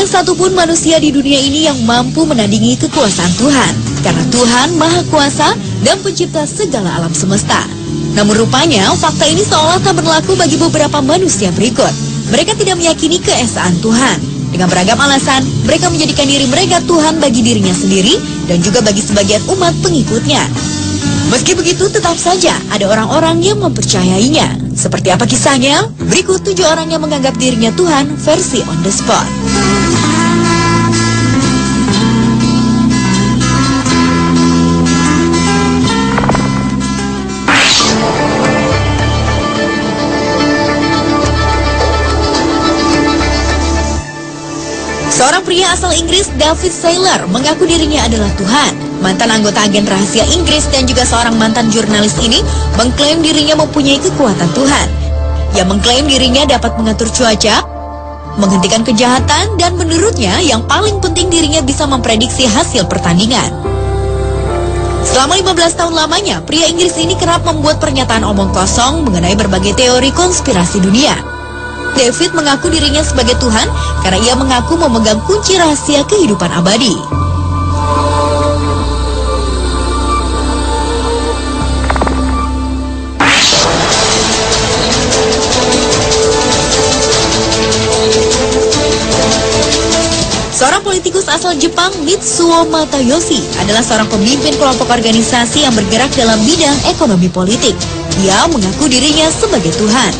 satupun manusia di dunia ini yang mampu menandingi kekuasaan Tuhan, karena Tuhan Maha Kuasa dan pencipta segala alam semesta. Namun rupanya, fakta ini seolah tak berlaku bagi beberapa manusia berikut. Mereka tidak meyakini keesaan Tuhan. Dengan beragam alasan, mereka menjadikan diri mereka Tuhan bagi dirinya sendiri dan juga bagi sebagian umat pengikutnya. Meski begitu, tetap saja ada orang-orang yang mempercayainya. Seperti apa kisahnya? Berikut 7 orang yang menganggap dirinya Tuhan versi on the spot. Seorang pria asal Inggris, David Saylor, mengaku dirinya adalah Tuhan. Mantan anggota agen rahasia Inggris dan juga seorang mantan jurnalis ini mengklaim dirinya mempunyai kekuatan Tuhan. Ia mengklaim dirinya dapat mengatur cuaca, menghentikan kejahatan, dan menurutnya yang paling penting dirinya bisa memprediksi hasil pertandingan. Selama 15 tahun lamanya, pria Inggris ini kerap membuat pernyataan omong kosong mengenai berbagai teori konspirasi dunia. David mengaku dirinya sebagai Tuhan karena ia mengaku memegang kunci rahasia kehidupan abadi. Seorang politikus asal Jepang, Mitsuo Matayoshi, adalah seorang pemimpin kelompok organisasi yang bergerak dalam bidang ekonomi politik. Ia mengaku dirinya sebagai Tuhan.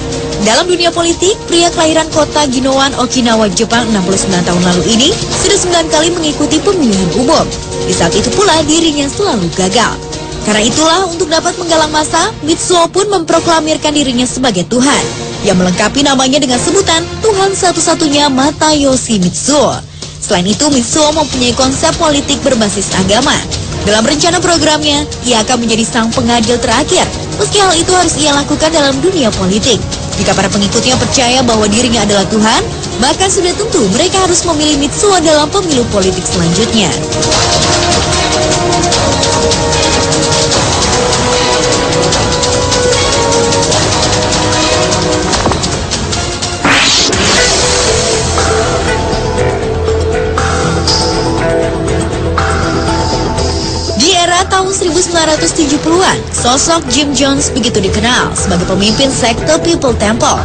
Dalam dunia politik, pria kelahiran kota Ginowan, Okinawa, Jepang 69 tahun lalu ini sudah 9 kali mengikuti pemilihan umum. Di saat itu pula dirinya selalu gagal. Karena itulah untuk dapat menggalang massa, Mitsuo pun memproklamirkan dirinya sebagai Tuhan. Yang melengkapi namanya dengan sebutan Tuhan satu-satunya Matayoshi Mitsuo. Selain itu, Mitsuo mempunyai konsep politik berbasis agama. Dalam rencana programnya, ia akan menjadi sang pengadil terakhir. Meski hal itu harus ia lakukan dalam dunia politik. Jika para pengikutnya percaya bahwa dirinya adalah Tuhan, maka sudah tentu mereka harus memilih Mitsuo dalam pemilu politik selanjutnya. Tahun 1970-an, sosok Jim Jones begitu dikenal sebagai pemimpin sekte People Temple.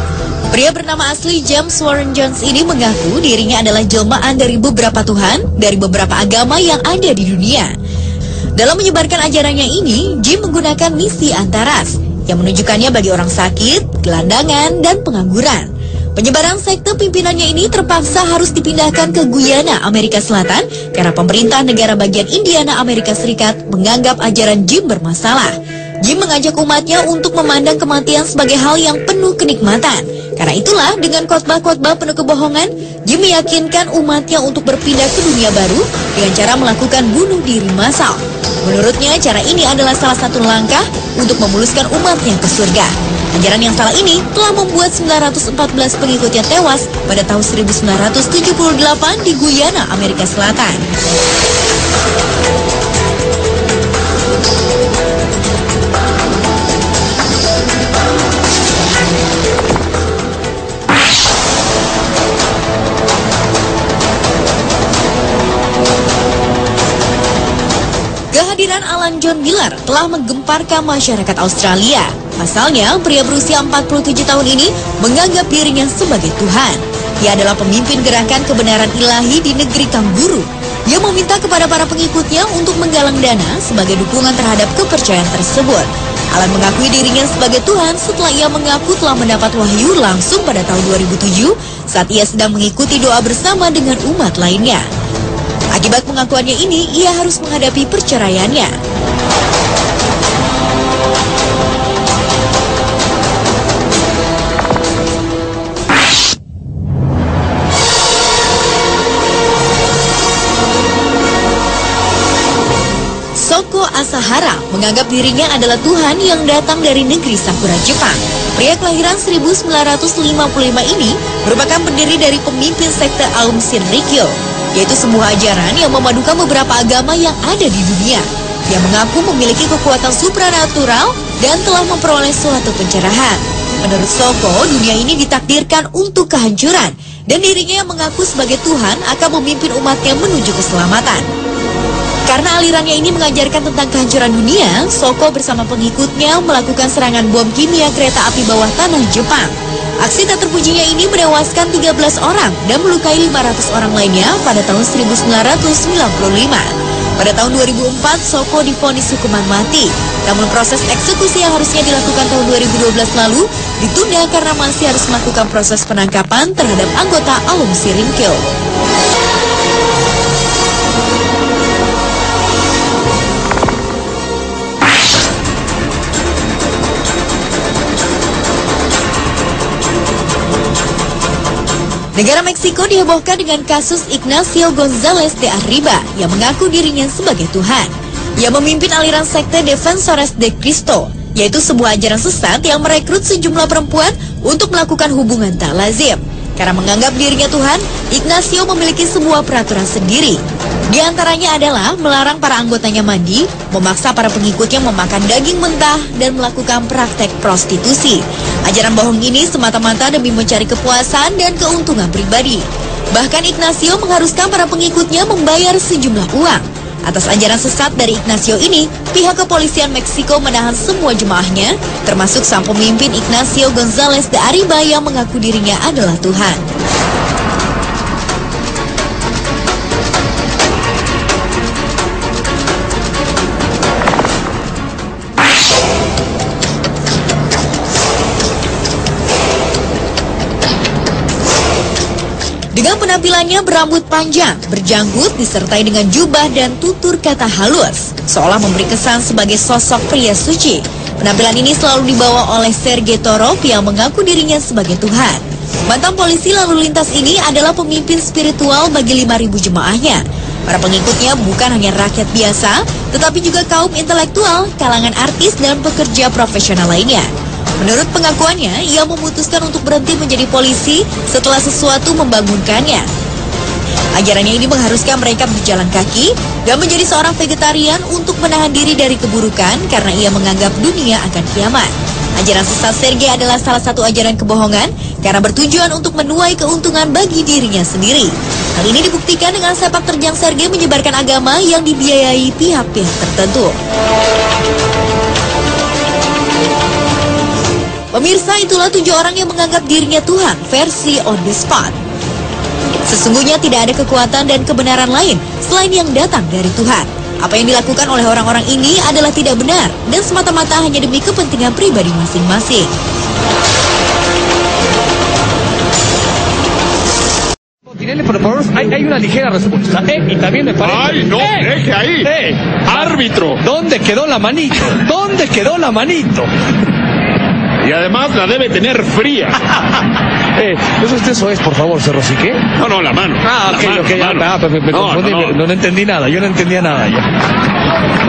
Pria bernama asli James Warren Jones ini mengaku dirinya adalah jelmaan dari beberapa tuhan dari beberapa agama yang ada di dunia. Dalam menyebarkan ajarannya ini, Jim menggunakan misi antaras yang menunjukkannya bagi orang sakit, gelandangan, dan pengangguran. Penyebaran sekte pimpinannya ini terpaksa harus dipindahkan ke Guyana, Amerika Selatan, karena pemerintah negara bagian Indiana, Amerika Serikat menganggap ajaran Jim bermasalah. Jim mengajak umatnya untuk memandang kematian sebagai hal yang penuh kenikmatan. Karena itulah, dengan khotbah-khotbah penuh kebohongan, Jim meyakinkan umatnya untuk berpindah ke dunia baru dengan cara melakukan bunuh diri massal. Menurutnya, cara ini adalah salah satu langkah untuk memuluskan umatnya ke surga. Ajaran yang salah ini telah membuat 914 pengikutnya tewas pada tahun 1978 di Guyana, Amerika Selatan. Kehadiran Alan John Miller telah menggemparkan masyarakat Australia. Pasalnya, pria berusia 47 tahun ini menganggap dirinya sebagai Tuhan. Ia adalah pemimpin gerakan kebenaran ilahi di negeri Kangguru. Ia meminta kepada para pengikutnya untuk menggalang dana sebagai dukungan terhadap kepercayaan tersebut. Alan mengakui dirinya sebagai Tuhan setelah ia mengaku telah mendapat wahyu langsung pada tahun 2007 saat ia sedang mengikuti doa bersama dengan umat lainnya. Akibat pengakuannya ini, ia harus menghadapi perceraiannya. Shoko Asahara menganggap dirinya adalah Tuhan yang datang dari negeri Sakura, Jepang. Pria kelahiran 1955 ini merupakan pendiri dari pemimpin sekte Aum Shinrikyo, yaitu sebuah ajaran yang memadukan beberapa agama yang ada di dunia. Dia mengaku memiliki kekuatan supranatural dan telah memperoleh suatu pencerahan. Menurut Shoko, dunia ini ditakdirkan untuk kehancuran. dan dirinya yang mengaku sebagai Tuhan akan memimpin umatnya menuju keselamatan. Karena alirannya ini mengajarkan tentang kehancuran dunia, Soko bersama pengikutnya melakukan serangan bom kimia kereta api bawah tanah Jepang. Aksi tak terpujinya ini menewaskan 13 orang dan melukai 500 orang lainnya pada tahun 1995. Pada tahun 2004, Soko divonis hukuman mati. Namun proses eksekusi yang harusnya dilakukan tahun 2012 lalu ditunda karena masih harus melakukan proses penangkapan terhadap anggota Aum Sirinkyo. Negara Meksiko dihebohkan dengan kasus Ignacio González de Arriba yang mengaku dirinya sebagai Tuhan. Ia memimpin aliran sekte Defensores de Cristo, yaitu sebuah ajaran sesat yang merekrut sejumlah perempuan untuk melakukan hubungan tak lazim. Karena menganggap dirinya Tuhan, Ignacio memiliki sebuah peraturan sendiri. Di antaranya adalah melarang para anggotanya mandi, memaksa para pengikutnya memakan daging mentah, dan melakukan praktek prostitusi. Ajaran bohong ini semata-mata demi mencari kepuasan dan keuntungan pribadi. Bahkan Ignacio mengharuskan para pengikutnya membayar sejumlah uang. Atas ajaran sesat dari Ignacio ini, pihak kepolisian Meksiko menahan semua jemaahnya, termasuk sang pemimpin Ignacio González de Arriba yang mengaku dirinya adalah Tuhan. Dengan penampilannya berambut panjang, berjanggut, disertai dengan jubah dan tutur kata halus, seolah memberi kesan sebagai sosok pria suci. Penampilan ini selalu dibawa oleh Sergei Torov yang mengaku dirinya sebagai Tuhan. Mantan polisi lalu lintas ini adalah pemimpin spiritual bagi 5.000 jemaahnya. Para pengikutnya bukan hanya rakyat biasa, tetapi juga kaum intelektual, kalangan artis, dan pekerja profesional lainnya. Menurut pengakuannya, ia memutuskan untuk berhenti menjadi polisi setelah sesuatu membangunkannya. Ajarannya ini mengharuskan mereka berjalan kaki dan menjadi seorang vegetarian untuk menahan diri dari keburukan karena ia menganggap dunia akan kiamat. Ajaran sesat Sergei adalah salah satu ajaran kebohongan karena bertujuan untuk menuai keuntungan bagi dirinya sendiri. Hal ini dibuktikan dengan sepak terjang Sergei menyebarkan agama yang dibiayai pihak-pihak tertentu. Pemirsa, itulah 7 orang yang menganggap dirinya Tuhan versi on the spot. Sesungguhnya tidak ada kekuatan dan kebenaran lain selain yang datang dari Tuhan. Apa yang dilakukan oleh orang-orang ini adalah tidak benar dan semata-mata hanya demi kepentingan pribadi masing-masing. Por favor, hay una ligera respuesta. Y también me parece... ¡Ay, no! ¡Deje ahí! ¡Árbitro! ¿Dónde quedó la manito? ¿Dónde quedó la manito? Y además la debe tener fría. Eso es, por favor, Cerro, ¿sí qué? No, la mano. Ah, ok, la mano, ok, la mano. me confundí, no entendí nada, yo no entendía nada ya.